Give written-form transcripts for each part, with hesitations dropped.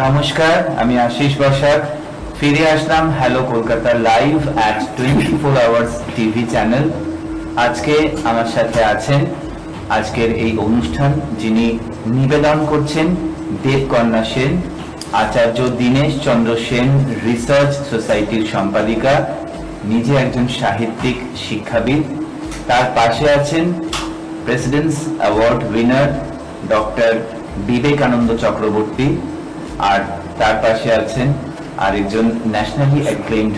নমস্কার, আমি আশিস বসাক ফিরে আসলাম hello Kolkata live at 24 hours TV channel. আজকে আমার সাথে আছেন আজকের এই অনুষ্ঠান যিনি নিবেদন করছেন দেবকন্যা সেন, আচার্য দীনেশ চন্দ্র সেন রিসার্চ সোসাইটির সম্পাদিকা, নিজে একজন সাহিত্যিক শিক্ষাবিদ। তার পাশে আছেন presidents award winner doctor Vivekananda Chakraborty, আর তার পাশে আছেন আরেকজন ন্যাশনালি অ্যাক্লেমড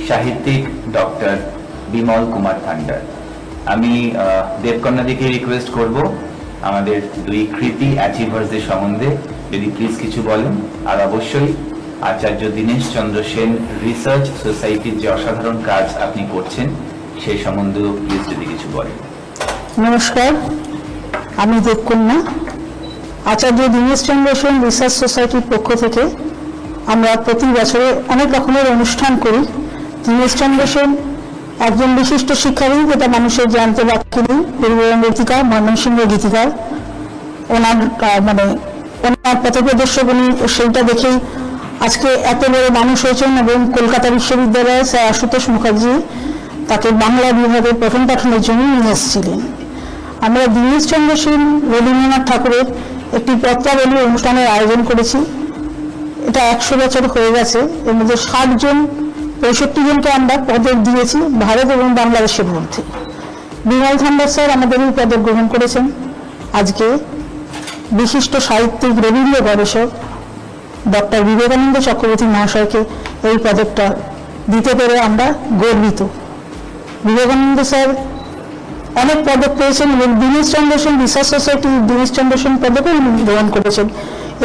সাহিত্যিক ডক্টর বিমল কুমার থান্ডার। আমি দেবকন্যাদিকে রিকোয়েস্ট করব আমাদের দুই কৃতি অ্যাচিভার্সদের সম্বন্ধে যদি প্লিজ কিছু বলেন, আর অবশ্যই আচার্য দীনেশ চন্দ্র সেন রিসার্চ সোসাইটির যে অসাধারণ কাজ আপনি করছেন সেই সম্বন্ধেও প্লিজ যদি কিছু বলেন। নমস্কার, আমি দেবকন্যা। আচার্য দীনেশ চন্দ্র সেন রিসার্চ সোসাইটির পক্ষ থেকে আমরা প্রতি বছরে অনেক রকমের অনুষ্ঠান করি। দীনেশ চন্দ্র সেন একজন বিশিষ্ট শিক্ষাবিদ, যেটা মানুষের জানতে বাকি নেই, পূর্ববঙ্গের গীতিকার, ময়মনসিংহের গীতিকার। ওনার ওনার পথপ্রদর্শক, উনি সেইটা দেখেই আজকে এত বড় মানুষ হয়েছেন। এবং কলকাতা বিশ্ববিদ্যালয়ে স্যার আশুতোষ মুখার্জি তাকে বাংলা বিভাগের প্রথম পাঠনের জন্য নিয়ে এসেছিলেন। আমরা দীনেশ চন্দ্র সেন রবীন্দ্রনাথ ঠাকুরের একটি পত্রাবলী অনুষ্ঠানের আয়োজন করেছি। এটা 100 বছর হয়ে গেছে। এর মধ্যে 65 জনকে আমরা পদক দিয়েছি ভারত এবং বাংলাদেশের মধ্যে। বিমল থান্ডার স্যার আমাদের এই পদক গ্রহণ করেছেন। আজকে বিশিষ্ট সাহিত্যিক রবীন্দ্র গবেষক ডক্টর বিবেকানন্দ চক্রবর্তী মহাশয়কে এই পদকটা দিতে পেরে আমরা গর্বিত। বিবেকানন্দ স্যার অনেক পদক পেয়েছেন এবং দীনেশ চন্দ্র সেন রিসার্চ সোসাইটি দীনেশ চন্দ্র সেন পদকও উনি গ্রহণ করেছেন।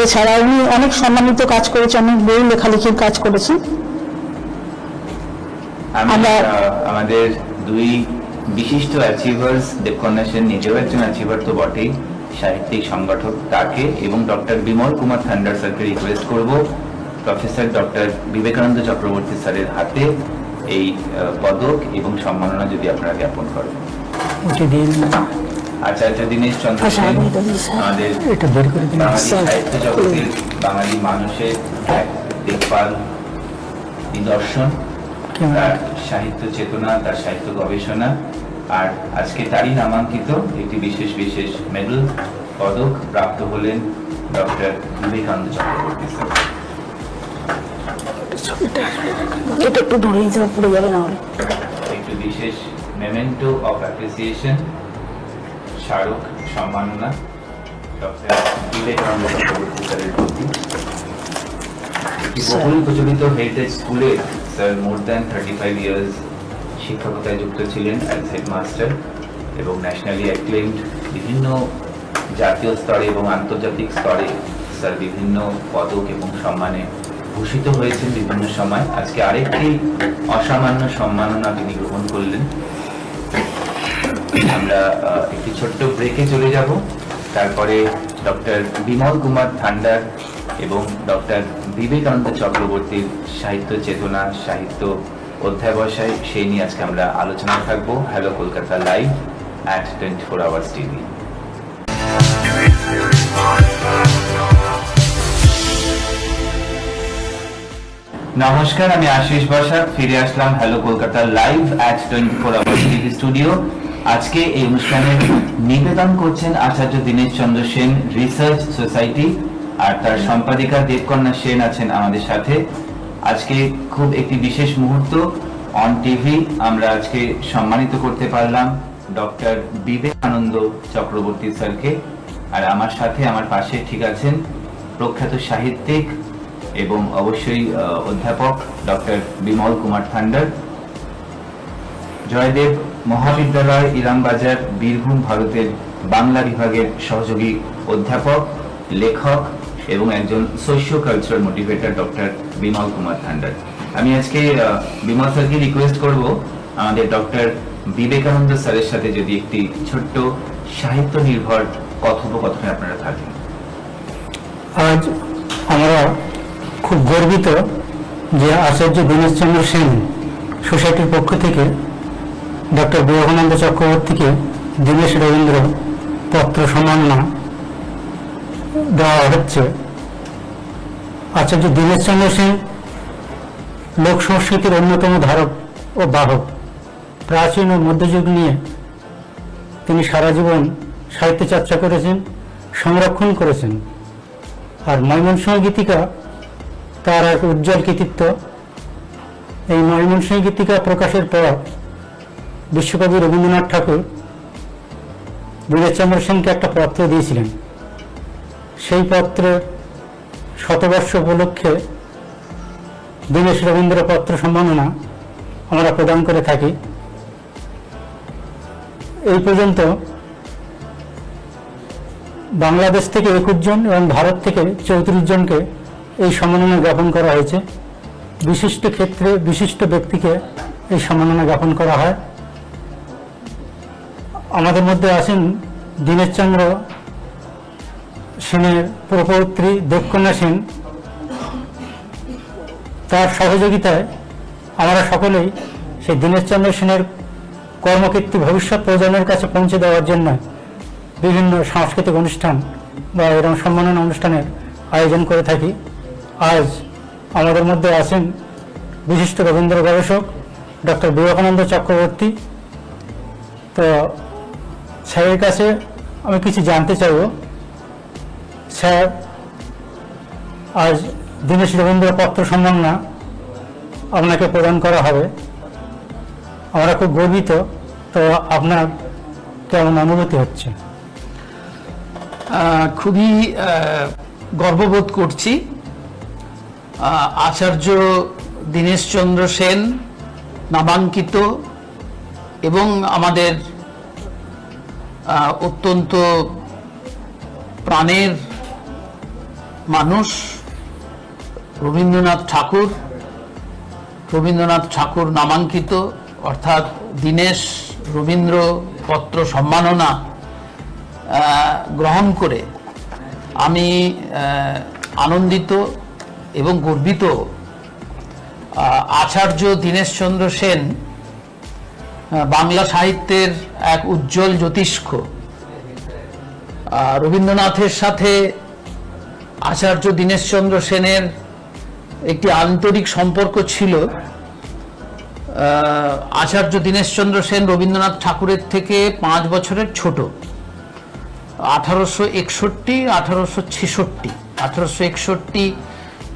এছাড়া উনি অনেক সম্মানিত কাজ করেছেন, অনেক বই লেখালেখির কাজ করেছেন। আমাদের দুই বিশিষ্ট অ্যাচিভার্স, দেবকন্যা সেন নিজেও একজন অ্যাচিভার তো বটেই, সাহিত্যিক সংগঠক, তাকে এবং ডক্টর বিমল কুমার থান্ডার স্যারকে রিকোয়েস্ট করব প্রফেসর ডক্টর বিবেকানন্দ চক্রবর্তী স্যারের হাতে এই পদক এবং সম্মাননা যদি আপনারা জ্ঞাপন করেন। আচার্য দীনেশ চন্দ্র সেন আমাদের বাঙালি সাহিত্য জগতের বাঙালি মানুষের এক দেখভাল নিদর্শন, তার সাহিত্য চেতনা, তার সাহিত্য গবেষণা, আর আজকে তারই নামাঙ্কিত একটি বিশেষ বিশেষ মেডেল পদক প্রাপ্ত হলেন ডক্টর বিবেকানন্দ চক্রবর্তী স্যার। একটু বিশেষ মেমেন্টো অফ অ্যাপ্রিসিয়েশন, স্মারক সম্মাননা ডক্টর বিবেকানন্দ চক্রবর্তী স্যারের প্রতি। বহুল প্রচলিত হেরিটেজ স্কুলে স্যার মোর দ্যান 35 ইয়ার্স শিক্ষকতায় যুক্ত ছিলেন অ্যাজ হেডমাস্টার, এবং ন্যাশনালি অ্যাক্লেমড বিভিন্ন জাতীয় স্তরে এবং আন্তর্জাতিক স্তরে স্যার বিভিন্ন পদক এবং সম্মানে ভূষিত হয়েছেন বিভিন্ন সময়। আজকে আরেকটি অসামান্য সম্মাননা তিনি গ্রহণ করলেন। আমরা একটি ছোট্ট ব্রেকে চলে যাব, তারপরে ডক্টর বিমল কুমার থান্ডার এবং ডক্টর বিবেকানন্দ চক্রবর্তীর সাহিত্য চেতনা, সাহিত্য অধ্যাবসায়, সেই নিয়ে আজকে আমরা আলোচনা থাকবো hello Kolkata live at 24 hours TV. নমস্কার, আমি আশিস বসাক ফিরে আসলাম hello Kolkata live at 24 hours TV studio. আজকে এই অনুষ্ঠানে নিবেদন করছেন আচার্য দীনেশ চন্দ্র সেন রিসার্চ সোসাইটি, আর তার সম্পাদিকা দেবকন্যা সেন আছেন আমাদের সাথে। আজকে খুব একটি বিশেষ মুহূর্ত, অন টিভি আমরা আজকে সম্মানিত করতে পারলাম ডক্টর বিবেকানন্দ চক্রবর্তী স্যারকে। আর আমার সাথে, আমার পাশে ঠিক আছেন প্রখ্যাত সাহিত্যিক এবং অবশ্যই অধ্যাপক ডক্টর বিমল কুমার থান্ডার। জয়দেব মহাবিদ্যালয়, ইলামবাজার, বীরভূম, ভারতের বাংলা বিভাগের সহযোগী অধ্যাপক, লেখক এবং একজন socio cultural motivator doctor Bimal Kumar Thandar. আমি আজকে বিমল স্যারকে রিকোয়েস্ট করব আমাদের ডক্টর বিবেকানন্দ স্যারের সাথে যদি একটি ছোট্ট সাহিত্য নির্ভর কথোপকথনে আপনারা থাকেন। আজ আমরা খুব গর্বিত যে আচার্য দীনেশ চন্দ্র সেন সোসাইটির পক্ষ থেকে ডক্টর বিবেকানন্দ চক্রবর্তীকে দীনেশ রবীন্দ্র পত্র সম্মাননা দেওয়া হচ্ছে। আচার্য দীনেশচন্দ্র সেন লোক সংস্কৃতির অন্যতম ধারক ও বাহক। প্রাচীন ও মধ্যযুগ নিয়ে তিনি সারা জীবন সাহিত্য চর্চা করেছেন, সংরক্ষণ করেছেন। আর ময়মনসিংহ গীতিকা তার এক উজ্জ্বল কৃতিত্ব। এই ময়মনসিংহ গীতিকা প্রকাশের পর বিশ্বকবি রবীন্দ্রনাথ ঠাকুর দীনেশচন্দ্র সেনকে একটা পত্র দিয়েছিলেন। সেই পত্রের শতবর্ষ উপলক্ষে দীনেশ রবীন্দ্র পত্র সম্মাননা আমরা প্রদান করে থাকি। এই পর্যন্ত বাংলাদেশ থেকে 21 জন এবং ভারত থেকে 34 জনকে এই সম্মাননা জ্ঞাপন করা হয়েছে। বিশিষ্ট ক্ষেত্রে বিশিষ্ট ব্যক্তিকে এই সম্মাননা জ্ঞাপন করা হয়। আমাদের মধ্যে আছেন দীনেশচন্দ্র সেনের প্রপৌত্রী দেবকন্যা সেন। তার সহযোগিতায় আমরা সকলেই সেই দীনেশচন্দ্র সেনের কর্মকীর্তি ভবিষ্যৎ প্রজন্মের কাছে পৌঁছে দেওয়ার জন্য বিভিন্ন সাংস্কৃতিক অনুষ্ঠান বা এরকম সম্মাননা অনুষ্ঠানের আয়োজন করে থাকি। আজ আমাদের মধ্যে আছেন বিশিষ্ট রবীন্দ্র গবেষক ডক্টর বিবেকানন্দ চক্রবর্তী। তো স্যারের কাছে আমি কিছু জানতে চাইব। স্যার, আজ দীনেশ রবীন্দ্র পত্র সম্মাননা আপনাকে প্রদান করা হবে, আমরা খুব গর্বিত। তো আপনার কেমন অনুভূতি হচ্ছে? খুবই গর্ববোধ করছি। আচার্য দীনেশচন্দ্র সেন নামাঙ্কিত এবং আমাদের অত্যন্ত প্রাণের মানুষ রবীন্দ্রনাথ ঠাকুর নামাঙ্কিত, অর্থাৎ দীনেশ রবীন্দ্র পত্র সম্মাননা গ্রহণ করে আমি আনন্দিত এবং গর্বিত। আচার্য দীনেশচন্দ্র সেন বাংলা সাহিত্যের এক উজ্জ্বল জ্যোতিষ্ক। রবীন্দ্রনাথের সাথে আচার্য দীনেশচন্দ্র সেনের একটি আন্তরিক সম্পর্ক ছিল। আচার্য দীনেশচন্দ্র সেন রবীন্দ্রনাথ ঠাকুরের থেকে 5 বছরের ছোট। 1861, 1866, 1861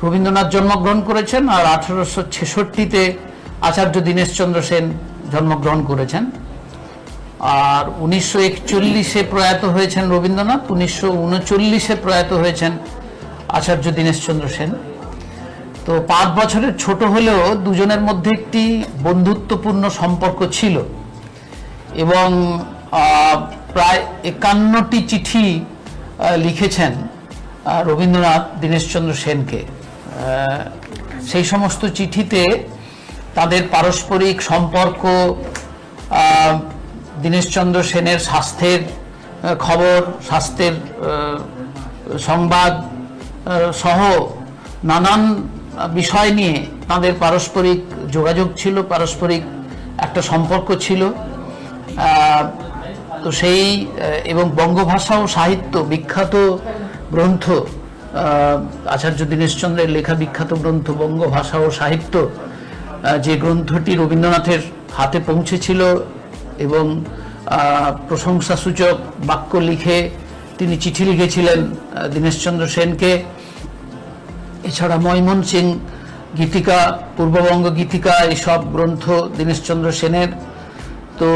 রবীন্দ্রনাথ জন্মগ্রহণ করেছেন আর 1866-তে আচার্য দীনেশচন্দ্র সেন জন্মগ্রহণ করেছেন। আর 1941-এ প্রয়াত হয়েছেন রবীন্দ্রনাথ, 1939-এ প্রয়াত হয়েছেন আচার্য দীনেশচন্দ্র সেন। তো 5 বছরের ছোট হলেও দুজনের মধ্যে একটি বন্ধুত্বপূর্ণ সম্পর্ক ছিল এবং প্রায় 51টি চিঠি লিখেছেন রবীন্দ্রনাথ দীনেশচন্দ্র সেনকে। সেই সমস্ত চিঠিতে তাদের পারস্পরিক সম্পর্ক, দীনেশচন্দ্র সেনের স্বাস্থ্যের খবর, স্বাস্থ্যের সংবাদ সহ নানান বিষয় নিয়ে তাদের পারস্পরিক যোগাযোগ ছিল, পারস্পরিক একটা সম্পর্ক ছিল। তো সেই এবং বঙ্গভাষা ও সাহিত্য বিখ্যাত গ্রন্থ, আচার্য দীনেশচন্দ্রের লেখা বিখ্যাত গ্রন্থ বঙ্গভাষা ও সাহিত্য, যে গ্রন্থটি রবীন্দ্রনাথের হাতে পৌঁছেছিল এবং প্রশংসাসূচক বাক্য লিখে তিনি চিঠি লিখেছিলেন দীনেশচন্দ্র সেনকে। এছাড়া ময়মনসিংহ গীতিকা, পূর্ববঙ্গ গীতিকা, এইসব গ্রন্থ দীনেশচন্দ্র সেনের। তো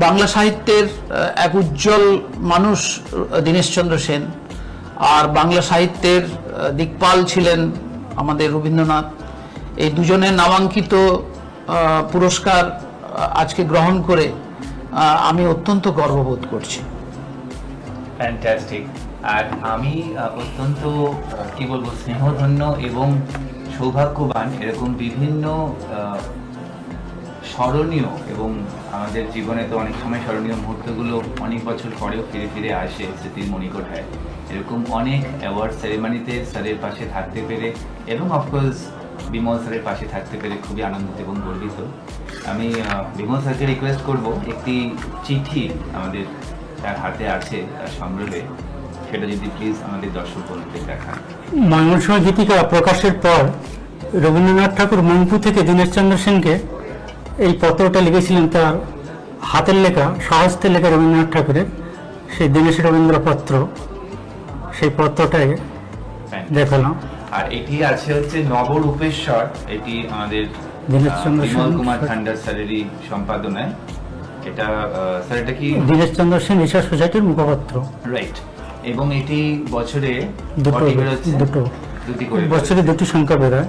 বাংলা সাহিত্যের এক উজ্জ্বল মানুষ দীনেশচন্দ্র সেন, আর বাংলা সাহিত্যের দিকপাল ছিলেন আমাদের রবীন্দ্রনাথ। এই দুজনের নামাঙ্কিত পুরস্কার আজকে গ্রহণ করে আমি অত্যন্ত গর্ববোধ করছি। ফ্যান্টাস্টিক। আর আমি অত্যন্ত কি বলবো, স্নেহধন্য এবং সৌভাগ্যবান এরকম বিভিন্ন স্মরণীয়, এবং আমাদের জীবনে তো অনেক সময় স্মরণীয় মুহূর্তগুলো অনেক বছর পরেও ফিরে ফিরে আসে স্মৃতির মণিকোঠায়। এরকম অনেক অ্যাওয়ার্ড সেরেমনিতে স্যারের পাশে থাকতে পেরে এবং অফকোর্স বিমল স্যারের পাশে থাকতে পেরে খুবই আনন্দিত এবং গর্বিত। আমি বিমল স্যারকে রিকোয়েস্ট করব, একটি চিঠি আমাদের তার হাতে আছে, তার সংগ্রহে, সেটা যদি প্লিজ আমাদের দর্শক বন্ধুদের দেখান। ময়মনসিংহ গীতিকা প্রকাশের পর রবীন্দ্রনাথ ঠাকুর মংপু থেকে দীনেশচন্দ্র সেনকে এই পত্রটা লিখেছিলেন, তার হাতের লেখা, স্বহস্তের লেখা রবীন্দ্রনাথ ঠাকুরের সেই দীনেশ রবীন্দ্র পত্র, সেই পত্রটাই দেখালাম। আর এটি আছে হচ্ছে নবরূপেশ্বর, এটি আমাদের দীনেশচন্দ্র বিমল কুমার ঠান্ডার স্যারেরই সম্পাদনায়। এটা স্যার এটা কি দীনেশচন্দ্র সেন রিসার্চ সোসাইটির মুখপাত্র, রাইট। এবং এটি বছরে দুটো বছরে দুটি সংখ্যা বেরোয়।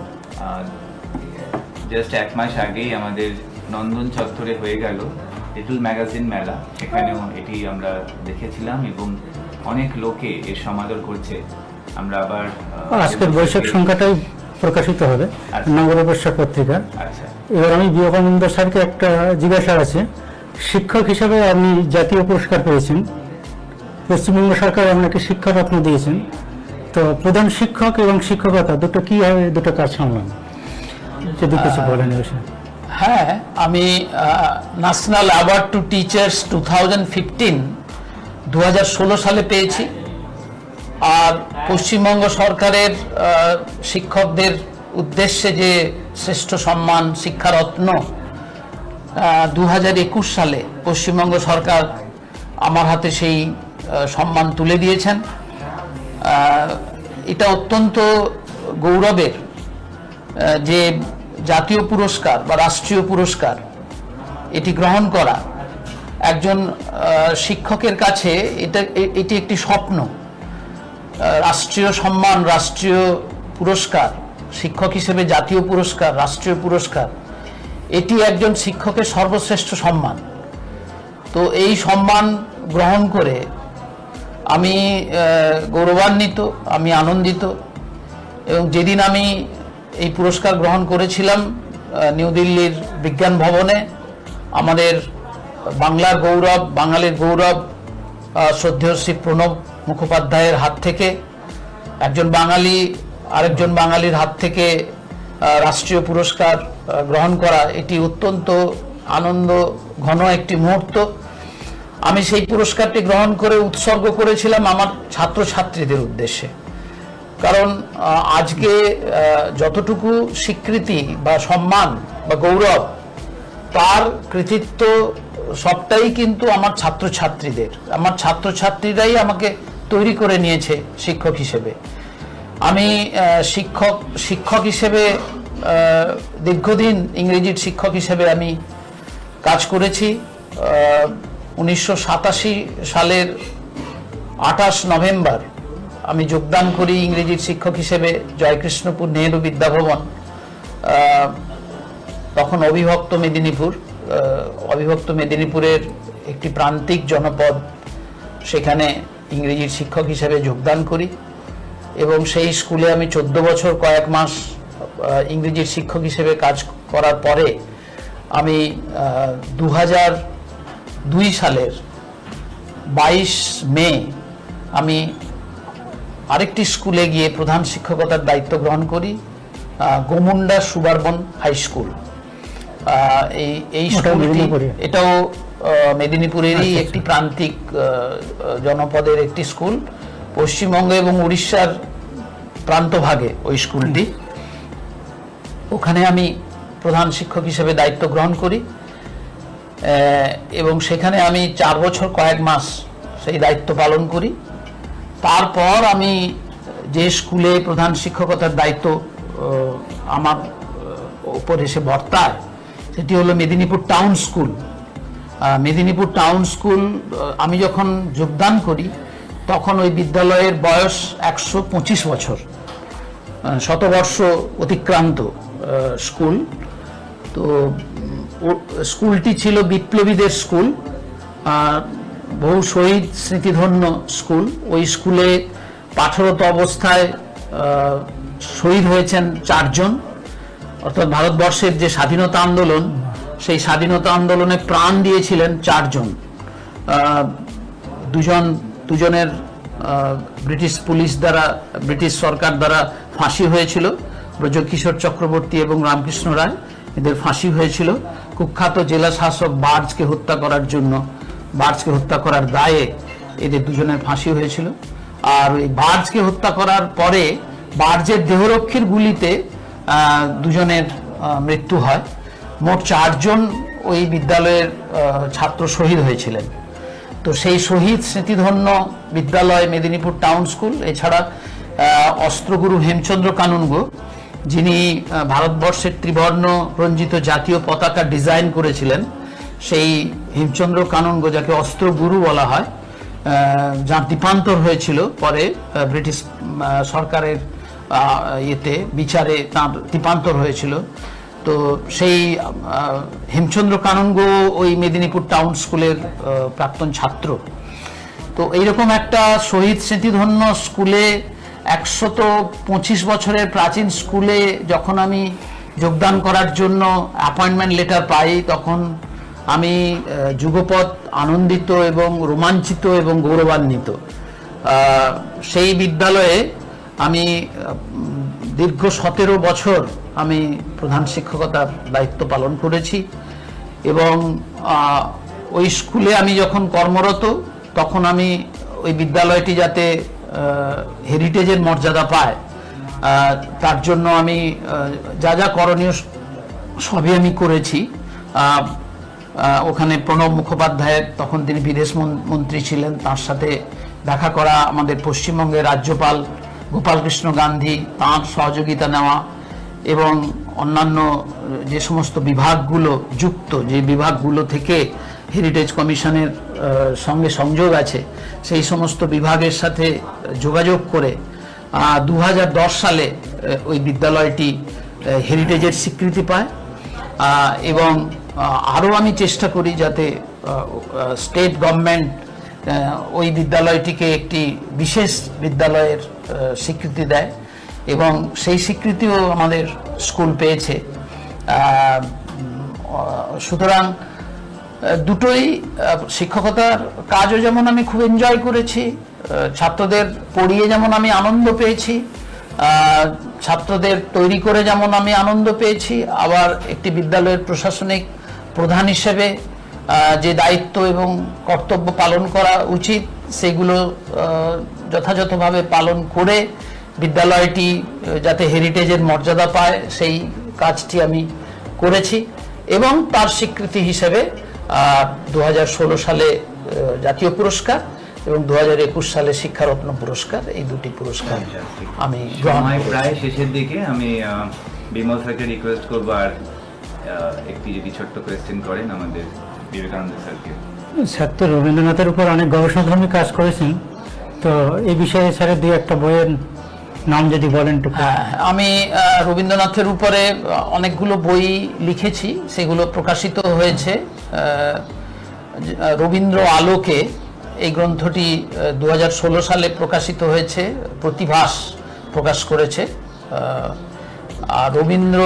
জাস্ট 1 মাস আগেই আমাদের নন্দন চত্বরে হয়ে গেল লিটল ম্যাগাজিন মেলা, সেখানেও এটি আমরা দেখেছিলাম এবং অনেক লোকে এর সমাদর করছে। আমরা আবার আজকের বৈশাখ সংখ্যাটাই প্রকাশিত হবে নবরূপেশ্বর পত্রিকা। আচ্ছা, এবার আমি বিবেকানন্দ স্যারকে একটা জিজ্ঞাসা আছে, শিক্ষক হিসাবে আপনি জাতীয় পুরস্কার পেয়েছেন, পশ্চিমবঙ্গ সরকার আপনাকে শিক্ষারত্ন দিয়েছেন, তো প্রধান শিক্ষক এবং শিক্ষকতা দুটো কিভাবে দুটো কাজ সামলান, যদি কিছু বলেন এই বিষয়ে। হ্যাঁ, আমি ন্যাশনাল অ্যাওয়ার্ড টু টিচার্স 2016 সালে পেয়েছি। আর পশ্চিমবঙ্গ সরকারের শিক্ষকদের উদ্দেশ্যে যে শ্রেষ্ঠ সম্মান শিক্ষারত্ন 2021 সালে পশ্চিমবঙ্গ সরকার আমার হাতে সেই সম্মান তুলে দিয়েছেন। এটা অত্যন্ত গৌরবের যে জাতীয় পুরস্কার বা রাষ্ট্রীয় পুরস্কার এটি গ্রহণ করা একজন শিক্ষকের কাছে এটি একটি স্বপ্ন। রাষ্ট্রীয় সম্মান, রাষ্ট্রীয় পুরস্কার, শিক্ষক হিসেবে জাতীয় পুরস্কার, রাষ্ট্রীয় পুরস্কার, এটি একজন শিক্ষকের সর্বশ্রেষ্ঠ সম্মান। তো এই সম্মান গ্রহণ করে আমি গৌরবান্বিত, আমি আনন্দিত। এবং যেদিন আমি এই পুরস্কার গ্রহণ করেছিলাম নিউ দিল্লির বিজ্ঞান ভবনে, আমাদের বাংলার গৌরব, বাঙালির গৌরব শ্রদ্ধেয় শ্রী প্রণব মুখোপাধ্যায়ের হাত থেকে, একজন বাঙালি আরেকজন বাঙালির হাত থেকে রাষ্ট্রীয় পুরস্কার গ্রহণ করা, এটি অত্যন্ত আনন্দ ঘন একটি মুহূর্ত। আমি সেই পুরস্কারটি গ্রহণ করে উৎসর্গ করেছিলাম আমার ছাত্রছাত্রীদের উদ্দেশ্যে। কারণ আজকে যতটুকু স্বীকৃতি বা সম্মান বা গৌরব, তার কৃতিত্ব সবটাই কিন্তু আমার ছাত্রছাত্রীদের। আমার ছাত্রছাত্রীরাই আমাকে তৈরি করে নিয়েছে শিক্ষক হিসেবে। আমি শিক্ষক হিসেবে দীর্ঘদিন ইংরেজির শিক্ষক হিসেবে আমি কাজ করেছি। 1987 সালের 28 নভেম্বর আমি যোগদান করি ইংরেজির শিক্ষক হিসেবে জয়কৃষ্ণপুর নেহেরু বিদ্যাভবন, তখন অবিভক্ত মেদিনীপুর। অবিভক্ত মেদিনীপুরের একটি প্রান্তিক জনপদ, সেখানে ইংরেজির শিক্ষক হিসেবে যোগদান করি এবং সেই স্কুলে আমি 14 বছর কয়েক মাস ইংরেজির শিক্ষক হিসেবে কাজ করার পরে আমি 2002 সালের 22 মে আমি আরেকটি স্কুলে গিয়ে প্রধান শিক্ষকতার দায়িত্ব গ্রহণ করি, গোমুন্ডা সুবারবন হাই স্কুল। এই স্কুলটি, এটাও মেদিনীপুরেরই একটি প্রান্তিক জনপদের একটি স্কুল, পশ্চিমবঙ্গ এবং উড়িষ্যার প্রান্তভাগে ওই স্কুলটি। ওখানে আমি প্রধান শিক্ষক হিসেবে দায়িত্ব গ্রহণ করি এবং সেখানে আমি 4 বছর কয়েক মাস সেই দায়িত্ব পালন করি। তারপর আমি যে স্কুলে প্রধান শিক্ষকতার দায়িত্ব আমার উপর এসে বর্তায় সেটি হলো Medinipur town school. Medinipur town school আমি যখন যোগদান করি তখন ওই বিদ্যালয়ের বয়স 125 বছর, শতবর্ষ অতিক্রান্ত স্কুল। তো স্কুলটি ছিল বিপ্লবীদের স্কুল, বহু শহীদ স্মৃতিধন্য স্কুল। ওই স্কুলে পাঠরত অবস্থায় শহীদ হয়েছেন 4 জন, অর্থাৎ ভারতবর্ষের যে স্বাধীনতা আন্দোলন, সেই স্বাধীনতা আন্দোলনে প্রাণ দিয়েছিলেন 4 জন। দুজনের ব্রিটিশ পুলিশ দ্বারা, ব্রিটিশ সরকার দ্বারা ফাঁসি হয়েছিল, ব্রজকিশোর চক্রবর্তী এবং রামকৃষ্ণ রায়, এদের ফাঁসি হয়েছিল কুখ্যাত জেলা শাসক বার্জকে হত্যা করার জন্য। বার্জকে হত্যা করার দায়ে এদের দুজনের ফাঁসি হয়েছিল। আর ওই বার্জকে হত্যা করার পরে বার্জের দেহরক্ষীর গুলিতে দুজনের মৃত্যু হয়। মোট 4 জন ওই বিদ্যালয়ের ছাত্র শহীদ হয়েছিলেন। তো সেই শহীদ স্মৃতিধন্য বিদ্যালয় মেদিনীপুর টাউন স্কুল, এছাড়া অস্ত্রগুরু হেমচন্দ্র কানুনগো, যিনি ভারতবর্ষের ত্রিবর্ণ রঞ্জিত জাতীয় পতাকা ডিজাইন করেছিলেন, সেই হেমচন্দ্র কানুনগো, যাকে অস্ত্রগুরু বলা হয়, যার দ্বীপান্তর হয়েছিল পরে ব্রিটিশ সরকারের বিচারে তার দ্বীপান্তর হয়েছিল। তো সেই হেমচন্দ্র কানুনগো ওই মেদিনীপুর টাউন স্কুলের প্রাক্তন ছাত্র। তো এইরকম একটা শহীদ স্মৃতিধন্য স্কুলে, 125 বছরের প্রাচীন স্কুলে যখন আমি যোগদান করার জন্য অ্যাপয়েন্টমেন্ট লেটার পাই, তখন আমি যুগপৎ আনন্দিত এবং রোমাঞ্চিত এবং গৌরবান্বিত। সেই বিদ্যালয়ে আমি দীর্ঘ 17 বছর আমি প্রধান শিক্ষকতার দায়িত্ব পালন করেছি এবং ওই স্কুলে আমি যখন কর্মরত, তখন আমি ওই বিদ্যালয়টি যাতে হেরিটেজের মর্যাদা পায় তার জন্য আমি যা যা করণীয় সবই আমি করেছি। ওখানে প্রণব মুখোপাধ্যায়ের, তখন তিনি বিদেশ মন্ত্রী ছিলেন, তার সাথে দেখা করা, আমাদের পশ্চিমবঙ্গের রাজ্যপাল গোপালকৃষ্ণ গান্ধী, তাঁর সহযোগিতা নেওয়া এবং অন্যান্য যে সমস্ত বিভাগগুলো যুক্ত, যে বিভাগগুলো থেকে হেরিটেজ কমিশনের সঙ্গে সংযোগ আছে, সেই সমস্ত বিভাগের সাথে যোগাযোগ করে 2010 সালে ওই বিদ্যালয়টি হেরিটেজের স্বীকৃতি পায়। এবং আরও আমি চেষ্টা করি যাতে স্টেট গভর্নমেন্ট ওই বিদ্যালয়টিকে একটি বিশেষ বিদ্যালয়ের স্বীকৃতি দেয় এবং সেই স্বীকৃতিও আমাদের স্কুল পেয়েছে। সুতরাং দুটোই, শিক্ষকতার কাজও যেমন আমি খুব এনজয় করেছি, ছাত্রদের পড়িয়ে যেমন আমি আনন্দ পেয়েছি, ছাত্রদের তৈরি করে যেমন আমি আনন্দ পেয়েছি, আবার একটি বিদ্যালয়ের প্রশাসনিক প্রধান হিসেবে যে দায়িত্ব এবং কর্তব্য পালন করা উচিত সেগুলো যথাযথভাবে পালন করে বিদ্যালয়টি যাতে হেরিটেজের মর্যাদা পায় সেই কাজটি আমি করেছি। এবং তার স্বীকৃতি হিসেবে 2016 সালে জাতীয় পুরস্কার এবং 2021 সালে শিক্ষারত্ন পুরস্কার, এই দুটি পুরস্কার আমি প্রায় শেষের দিকে আমি বিমল স্যারকে রিকোয়েস্ট করবো আর একটি যদি ছোট্ট কোয়েশ্চেন করেন আমাদের বিবেকানন্দ স্যারকে। স্যার তো রবীন্দ্রনাথের উপর অনেক গবেষণাধর্মী কাজ করেছেন, তো এই বিষয়ে স্যারের 2-1টা বইয়ের নাম যদি বলেন। আমি রবীন্দ্রনাথের উপরে অনেকগুলো বই লিখেছি, সেগুলো প্রকাশিত হয়েছে। রবীন্দ্র আলোকে এই গ্রন্থটি 2016 সালে প্রকাশিত হয়েছে, প্রতিভাস প্রকাশ করেছে। রবীন্দ্র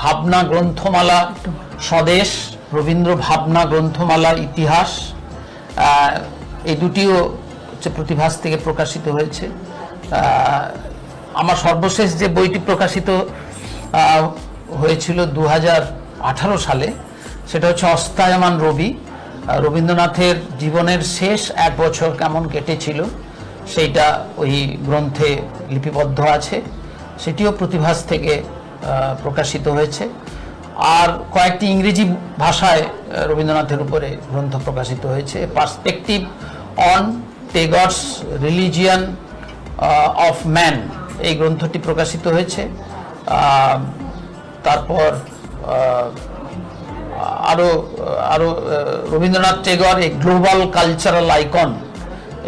ভাবনা গ্রন্থমালা স্বদেশ, রবীন্দ্র ভাবনা গ্রন্থমালা ইতিহাস, এই দুটিও প্রতিভাস থেকে প্রকাশিত হয়েছে। আমার সর্বশেষ যে বইটি প্রকাশিত হয়েছিল 2018 সালে, সেটা হচ্ছে অস্তায়মান রবি, রবীন্দ্রনাথের জীবনের শেষ 1 বছর কেমন কেটেছিল সেইটা ওই গ্রন্থে লিপিবদ্ধ আছে, সেটিও প্রতিভাস থেকে প্রকাশিত হয়েছে। আর কয়েকটি ইংরেজি ভাষায় রবীন্দ্রনাথের উপরে গ্রন্থ প্রকাশিত হয়েছে। Perspective on Tagore's religion of man, এই গ্রন্থটি প্রকাশিত হয়েছে। তারপর আরো Rabindranath Tagore a global cultural icon,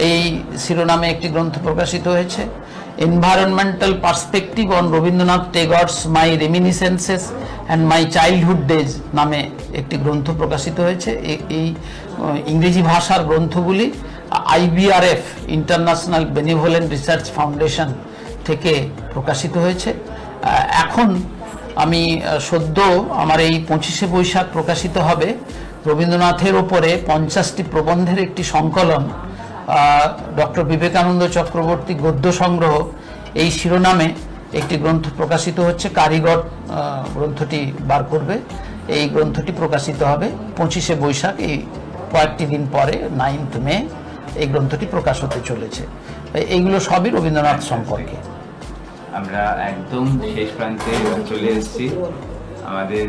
এই শিরোনামে একটি গ্রন্থ প্রকাশিত হয়েছে। Environmental perspective on Rabindranath Tagore's my reminiscences and my childhood days নামে একটি গ্রন্থ প্রকাশিত হয়েছে। এই ইংরেজি ভাষার গ্রন্থগুলি IBRF international benevolent research foundation থেকে প্রকাশিত হয়েছে। এখন আমি সদ্য আমার এই 25শে বৈশাখ প্রকাশিত হবে রবীন্দ্রনাথের ওপরে 50টি প্রবন্ধের একটি সংকলন, ডক্টর বিবেকানন্দ চক্রবর্তী গদ্য সংগ্রহ, এই শিরোনামে একটি গ্রন্থ প্রকাশিত হচ্ছে। কারিগর গ্রন্থটি বার করবে। এই গ্রন্থটি প্রকাশিত হবে 25শে বৈশাখ, এই কয়েকটি দিন পরে 9th মে এই গ্রন্থটি প্রকাশ হতে চলেছে। এইগুলো সবই রবীন্দ্রনাথ সম্পর্কে। আমরা একদম শেষ প্রান্তে চলে এসেছি। আমাদের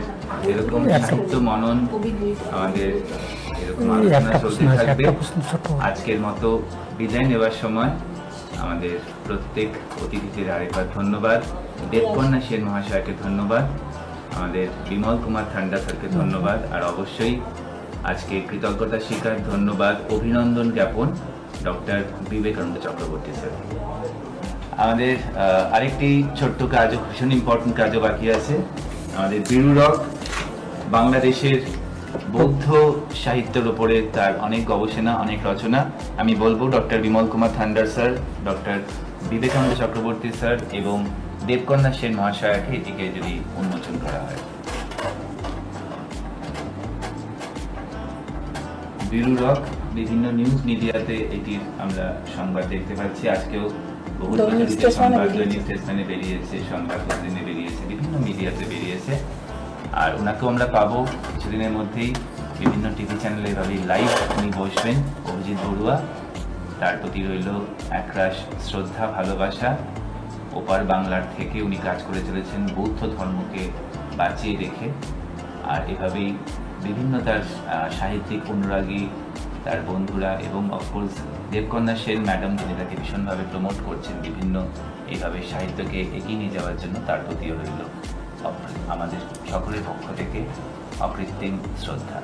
এরকম সাহিত্য মনন, আমাদের এরকম আলোচনা চলতে থাকবে। আজকের মতো বিদায় নেওয়ার সময় আমাদের প্রত্যেক অতিথিদের আরেকবার ধন্যবাদ, দেবকন্যা সেন মহাশয়কে ধন্যবাদ, আমাদের বিমল কুমার ঠান্ডা স্যারকে ধন্যবাদ, আর অবশ্যই আজকে কৃতজ্ঞতা স্বীকার, ধন্যবাদ, অভিনন্দন জ্ঞাপন ডক্টর বিবেকানন্দ চক্রবর্তী স্যার। আমাদের আরেকটি ছোট্ট কাজও, ভীষণ ইম্পর্টেন্ট কাজও বাকি আছে। আমাদের বীরু রক বাংলাদেশের বৌদ্ধ সাহিত্যের উপরে তার অনেক গবেষণা, অনেক রচনা। আমি বলবো ডক্টর বিমল কুমার ঠান্ডার sir, doctor Vivekananda Chakraborty sir এবং দেবকন্যা সেন মহাশয়কে এটিকে যদি উন্মোচন করা হয়। বীরু রক বিভিন্ন নিউজ মিডিয়াতে এটির আমরা সংবাদ দেখতে পাচ্ছি। আজকেও বহু সংবাদ দৈনিক স্টেশনে বেরিয়েছে, সংবাদ প্রতিদিনে বেরিয়েছে, বিভিন্ন মিডিয়াতে বেরিয়েছে। আর ওনাকেও আমরা পাবো কিছুদিনের মধ্যেই বিভিন্ন টিভি চ্যানেলে এভাবেই লাইভ উনি বসবেন। অভিজিৎ বড়ুয়া, তার প্রতি রইল একরাশ শ্রদ্ধা, ভালোবাসা। ওপার বাংলার থেকে উনি কাজ করে চলেছেন বৌদ্ধ ধর্মকে বাঁচিয়ে রেখে। আর এভাবেই বিভিন্ন তার সাহিত্যিক অনুরাগী, তার বন্ধুরা এবং অফকোর্স দেবকন্যা সেন ম্যাডাম, যিনি তাকে ভীষণভাবে প্রমোট করছেন বিভিন্ন এইভাবে সাহিত্যকে এগিয়ে নিয়ে যাওয়ার জন্য, তার প্রতিও রইল আমাদের সকলের পক্ষ থেকে অকৃত্রিম শ্রদ্ধা।